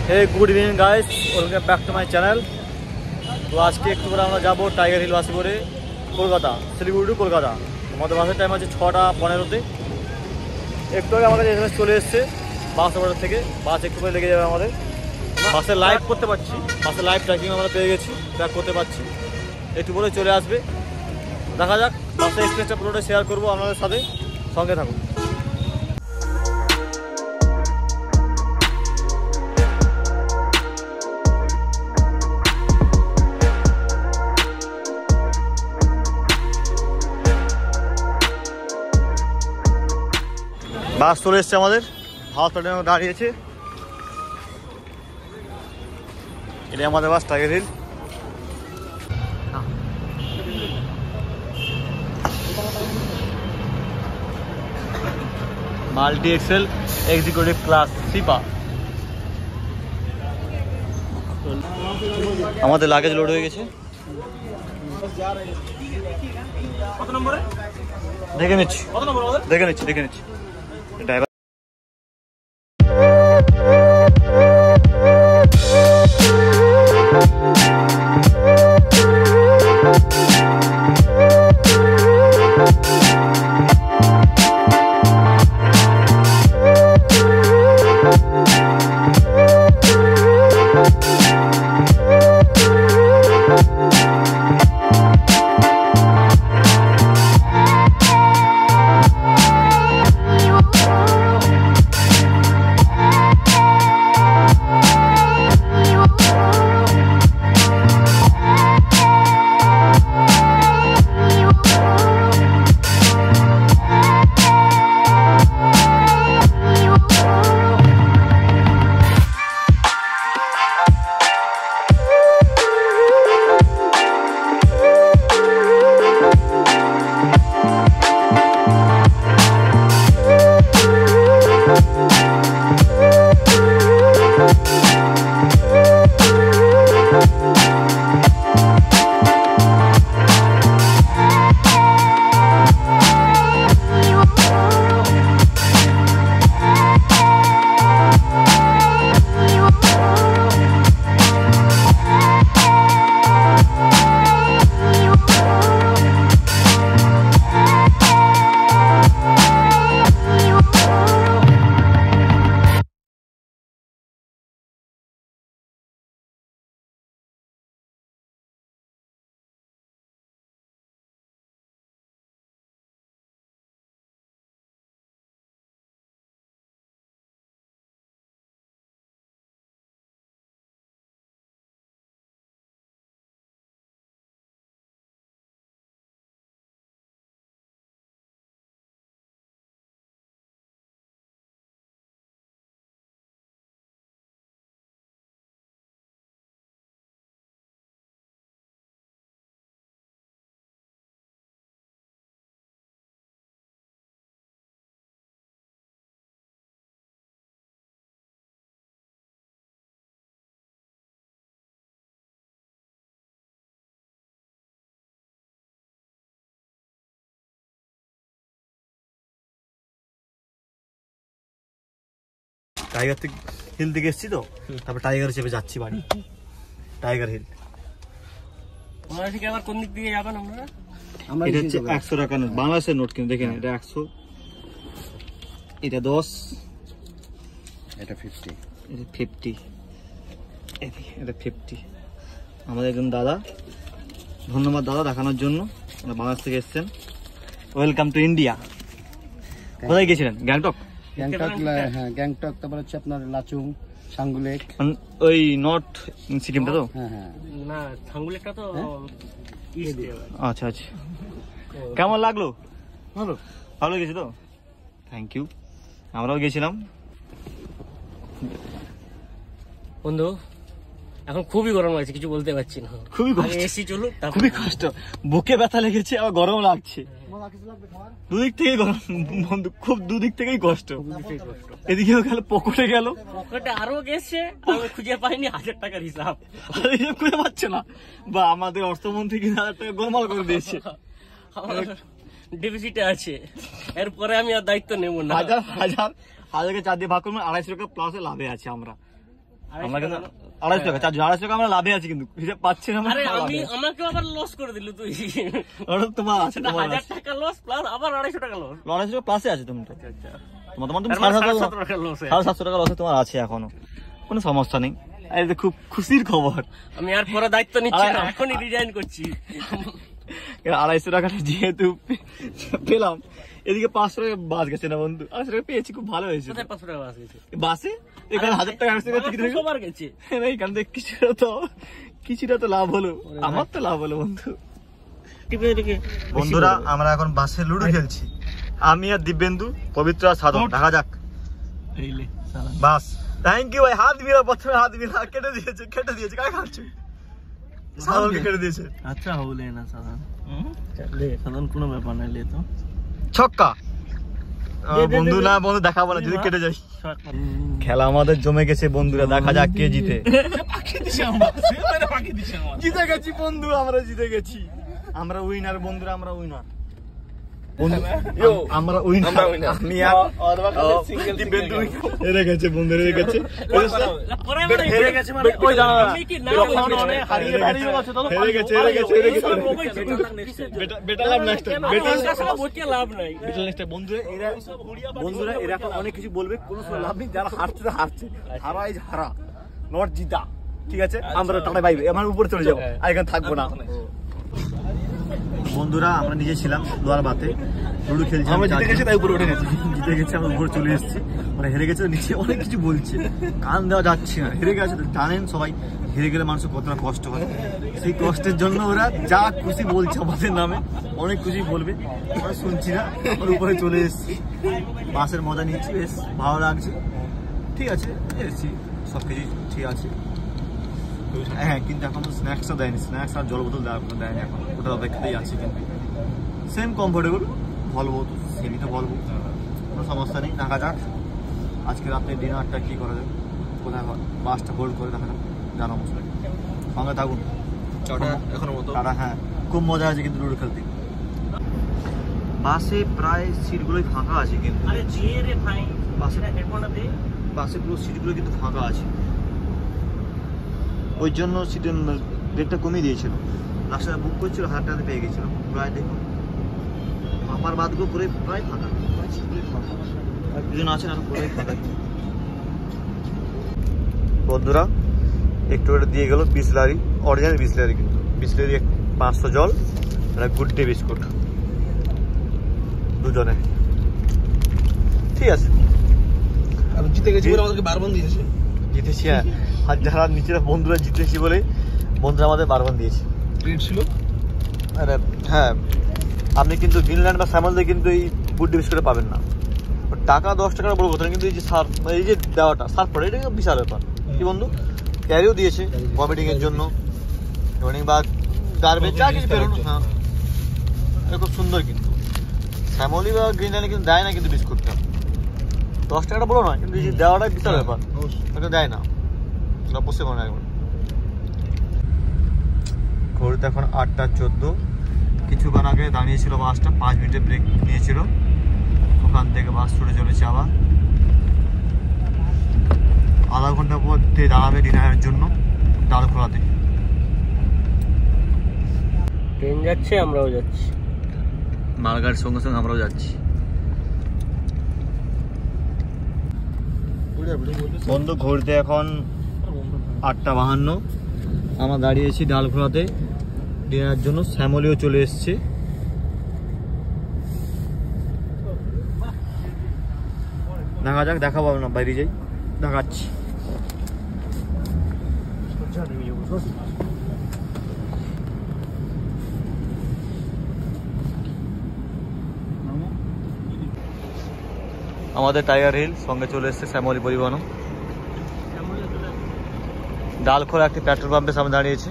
Hey good evening guys, welcome back to my channel. तो आज के একটু করে আমরা যাবো টাইগার হিল বাসে করে কলকাতা, শিলিগুড়ি টু কলকাতা। আমাদের বাসের টাইম আছে 6:15-তে। একটু আগে আমাদের এখানে চলে এসছে বাস অপারেটর থেকে। বাস একটু করে লেগে যাবে আমাদের। বাসে লাইভ করতে পারছি, বাসে লাইভ ট্র্যাকিং আমরা পেয়ে গেছি, ট্র্যাক করতে পারছি। একটু পরে চলে আসবে, দেখা যাক। বাসে এক্সপিরিয়েন্সটা পুরোটা শেয়ার করবো আপনাদের সাথে, সঙ্গে থাকুন। বাস চলে এসছে আমাদের, হাউস প্ল্যাটফর্মে দাঁড়িয়েছে। এটা আমাদের bus Tiger Hill. Multi axle executive class সিপা। আমাদের লাগেজ লোড হয়ে গেছে। দেখে নিচ্ছি ড্রাইভার। টাইগার হিল থেকে এসছি তো, তারপর টাইগার চেপে যাচ্ছি বাড়ি। টাইগার হিল আবার কোন দিক দিয়ে যাবেন আপনারা? এটা হচ্ছে 100 টাকা নোট, বাংলাদেশের নোট, কিন্তু দেখেন এটা 100, এটা 10, এটা 50, এটা 50, এটা 50। আমাদের একজন দাদা, ধন্যবাদ দাদা দেখানোর জন্য, বাংলাদেশ থেকে এসছেন। Welcome to India. কোথায় গেছিলেন? গ্যাংটক? গ্যাংটক, হ্যাঁ গ্যাংটক। তারপর হচ্ছে আপনার লাচুং, সাঙ্গুলেক, ওই নর্থ সিকিমটা তো? হ্যাঁ হ্যাঁ, না সাঙ্গুলেকটা তো ইস্টে। আচ্ছা আচ্ছা, কেমন লাগলো? ভালো গেছে তো? Thank you. আমরাও গেছিলাম বন্ধু, এখন খুবই গরম লাগছে, কিছু বলতে পারছি না। খুবই কষ্ট, এসি চলুক, খুবই কষ্ট। বুকে ব্যথা লেগেছে, আবার গরম লাগছে, দুদিক থেকেই গরম বন্ধু, খুব দুদিক থেকেই কষ্ট। এদিকে গেল, পকেটে গেল, পকেটে আরো গেছে, আমি খুঁজে পাইনি 1000 টাকার হিসাব। হিসাব করে পাচ্ছে না, বা আমাদের অর্থমন্ত্রী 1000 টাকা গোলমাল করে দিয়েছে। ডিপোজিটে আছে, এরপরে আমি আর দায়িত্ব নেব না। হাজারকে 4 দিয়ে ভাগ করবো, 250 টাকা প্লাসে লাভে আছে আমরা। আমরা কিন্তু 250 টাকা 250 টাকা আমরা লাভে আছি, কিন্তু হিসাব পাচ্ছি না। আরে আমাকে আবার লস করে দিল তুই। ওটা তোমার আছে, 1000 টাকা লস প্লাস আবার 250 টাকা লস। 250 টাকা প্লাসে আছে তুমি তো। আচ্ছা তোমার 750 টাকা লস। 750 টাকা লসে তোমার আছে এখনো, কোনো সমস্যা নেই। এই যে খুব খুশির খবর, আমি আর পরে দায়িত্ব নিচ্ছি না, এখনই রিজাইন করছি। 250 টাকাটা যেহেতু পেলাম, এদিকে 500 টাকা বাস গেছে না বন্ধু, 250 টাকা পেয়েছি, খুব ভালো হয়েছে। 500 টাকা বাস গেছে বাসে এখানে 1000 টাকা সবার গেছে, এখান থেকে কিছুটা তো লাভ হলো, আমার তো লাভ হলো বন্ধু। বন্ধুরা আমরা এখন বাসে লুডো খেলছি, আমি আর দিব্যেন্দু, পবিত্র আর সাধন। দেখা যাক। বাস থ্যাংক ইউ ভাই। হাত মিলা, প্রথমে হাত মিলা। কেটে দিয়েছে কাকে খাচ্ছি? সাধনকে কেটে দিয়েছে। আচ্ছা হলে না সাধারণ কোনো ব্যাপার নাই, লে তো ছক্কা। বন্ধু না বন্ধু দেখাবো না যদি কেটে যাই। খেলা আমাদের জমে গেছে বন্ধুরা, দেখা যাক কে জিতে। জিতে গেছি বন্ধু, আমরা জিতে গেছি। আমরা উইনার বন্ধুরা, আমরা উইনার। আমরা উইনার। আমি হেরে গেছে বন্ধু, হেরে গেছে। বন্ধুরা এরা এখন অনেক কিছু বলবে, কোনো সময় লাভ নেই। যারা হারছে হারছে, হারা ইজ হারা, নট জিতা। ঠিক আছে, আমরা টাটা বাই বাই, আমার উপরে চলে যাবো, আর এখানে থাকবো না। বন্ধুরা আমরা নিজে ছিলাম লোয়ার বাতে, লুডো খেলছি, আমরা জিতে গেছি তাই উপরে উঠে গেছি। জিতে গেছি আমরা উপরে চলে এসেছি, মানে হেরে গেছে নিচে অনেক কিছু বলছে, কান দেওয়া যাচ্ছে না। হেরে গেছে জানেন সবাই, হেরে গেলে মানুষের কতটা কষ্ট হয়, সেই কষ্টের জন্য ওরা যা খুশি বলছে আমাদের নামে, অনেক খুশি বলবে, আমরা শুনছি না, আমরা উপরে চলে এসেছি। বাসের মজা নিচ্ছি, বেশ ভালো লাগছে। ঠিক আছে, এসেছি, সব কিছু ঠিক আছে। হ্যাঁ, কিন্তু এখন তো স্ন্যাক্সও দেয়নি, স্ন্যাক্স আর জল বোতল দেয়নি এখন, ওটা অপেক্ষাতেই আছে। কিন্তু সেম কমফোর্টেবল, বলবো তো সেমই তো বলবো, কোনো সমস্যা নেই। দেখা যাক আজকে রাতে ডিনারটা কী করা যায়, কোথায় বাসটা হোল্ড করে দেখা যাক, জানা মুশকিল। সঙ্গে থাকুন এখনো মতো। হ্যাঁ, খুব মজা আছে কিন্তু লুডো খেলতে। বাসে প্রায় সিটগুলোই ফাঁকা আছে, কিন্তু বাসে পুরো সিটগুলো কিন্তু ফাঁকা আছে, ওই জন্য সিটের রেটটা কমিয়ে দিয়েছিল। লাস্টে বুক করছিল, 1000 টাকাতে পেয়ে গেছিল। প্রায় দেখুন আমার বাদগুলো পুরো প্রায় ফাঁকা, আর দুজন আছেন আর পুরোই ফাঁকা। বন্ধুরা একটু এটা দিয়ে গেল বিসলারি, অরিজিনাল বিসলারি, কিন্তু বিসলারি 500 জল আর গুড ডে বিস্কুট দুজনে। ঠিক আছে, আর জিতে গেছি বলে আমাদেরকে বারবান দিয়েছে। জিতেছি, হ্যাঁ, আর যারা নিচের বন্ধুরা জিতেছি বলে বন্ধুরা আমাদের বারবার দিয়েছে। রেট ছিল, আরে হ্যাঁ, আপনি কিন্তু গ্রিনল্যান্ড বা স্যামলদে কিন্তু এই গুড ডে বিস্কুটে পাবেন না। টাকা 10 টাকার বড় কথা না, কিন্তু এই যে সার্ফ, এই যে দেওয়াটা সার্ফ পড়ে, এটা বিশাল ব্যাপার। কি বন্ধু, ক্যারিও দিয়েছে ভমিটিং এর জন্য, বা গার্বেজ যা কিছু বেরোনো। হ্যাঁ, এটা খুব সুন্দর। কিন্তু স্যামলি বা গ্রিনল্যান্ডে কিন্তু দেয় না কিন্তু বিস্কুটটা, 10 টাকাটা বড় নয়, কিন্তু এই যে দেওয়াটাই বিশাল ব্যাপার, এটা দেয় না, বসে মনে একবার। ঘড়িতে এখন 8টা 14, কিছুক্ষণ আগে দাঁড়িয়েছিল বাসটা, 5 মিনিটের ব্রেক নিয়েছিল, ওখান থেকে বাস ছুটে চলেছে আবার। আধা ঘন্টা পর দাঁড়াবে ডিনারের জন্য ডালখোলাতে। ট্রেন যাচ্ছে, আমরাও যাচ্ছি, মালগাড়ির সঙ্গে সঙ্গে আমরাও যাচ্ছি। বন্ধু ঘুরতে এখন 8টা 52, আমরা দাঁড়িয়েছি ডালখোলাতে ডিনারের জন্য। শ্যামলিও চলে এসছে। দেখা যাক, দেখাবো না, বাইরে যাই, দেখাচ্ছি। আমাদের টাইগার হিল সঙ্গে চলে এসছে শ্যামলী পরিবহন। ডালখোলা একটি পেট্রোল পাম্পের সামনে দাঁড়িয়েছি।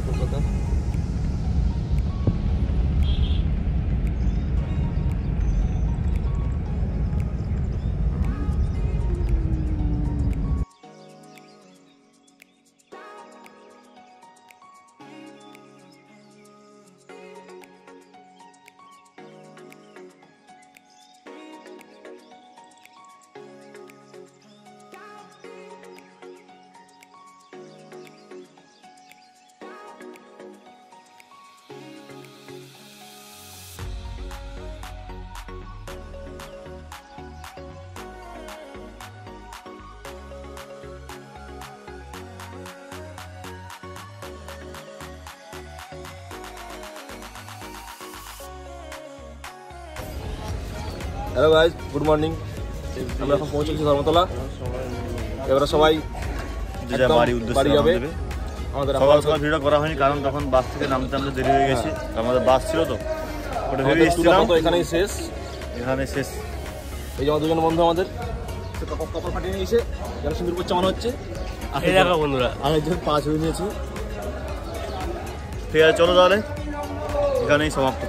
Kolkata. Hello guys, good morning. আমরা এখন পৌঁছেছি ধর্মতলা। এবারে সবাই যে যার বাড়ির উদ্দেশ্যে বাড়ি যাবে। রওনা দেবে। আমাদের সকাল সকাল ভিডিও করা হয়নি কারণ তখন বাস থেকে নামতে নামতে দেরি হয়ে গেছে। আমাদের বাস ছিল তো, ওটা ভেবে এসেছিলাম। এখানেই শেষ। এখানে শেষ। এই যে আমার দুজন বন্ধু আমাদের কপাল ফাটিয়ে নিয়েছে, যেন সিঁদুর করছে মনে হচ্ছে। এই দেখো বন্ধুরা, আরেকজন পা ছুঁয়ে নিয়েছি। ঠিক আছে, চলো তাহলে এখানেই সমাপ্ত।